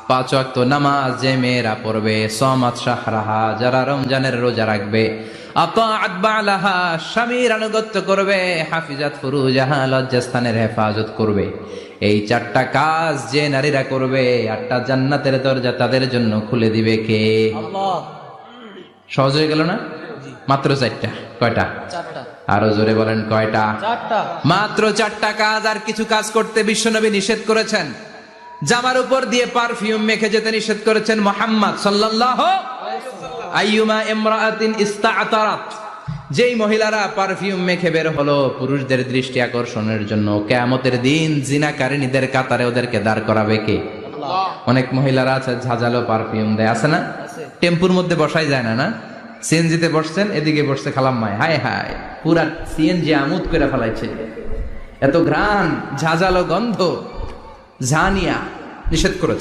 পাঁচ ওয়াক্ত নামাজ যে মেয়েরা পড়বে, সমাত শাহরাহা যারা রমজানের রোজা রাখবে, আতাআত বালাহা স্বামীর আনুগত্য করবে, হাফিজাত ফুরুজাহা লজ্জাস্থানের হেফাজত করবে। এই চারটা কাজ যে নারীরা করবে, আটটা জান্নাতের দরজা তাদের জন্য খুলে দিবে কে? আল্লাহ। সহজ হয়ে গেল না? মাত্র চারটা। কয়টা? চারটা। আরো জোরে বলেন কয়টা? চারটা। মাত্র চারটা কাজ। আর কিছু কাজ করতে বিশ্বনবী নিষেধ করেছেন। জামার উপর দিয়ে পারফিউম মেখে যেতে নিষেধ করেছেন মুহাম্মদ সাল্লাল্লাহু আইয়ুমা ইমরাআতিন ইস্তাআতারাত, যেই মহিলারা পারফিউম মেখে বের হলো পুরুষদের দৃষ্টি আকর্ষণের জন্য, কিয়ামতের দিন জিনাকারিনীদের কাতারে ওদেরকে দাঁড় করাবে কে? আল্লাহ। অনেক মহিলারা আছে ঝাঁঝালো পারফিউম দেয়, আছে না? আছে। টেম্পুর মধ্যে বসাই যায় না, না সিএনজিতে বসছেন, এদিকে বসছে খালাম্মায়, হায় হায় পুরা সিএনজি আমোদ করে ফেলাইছে, এত ঘ্রাণ, ঝাঁঝালো গন্ধ, ঝানিয়া নিষেধ করেছে।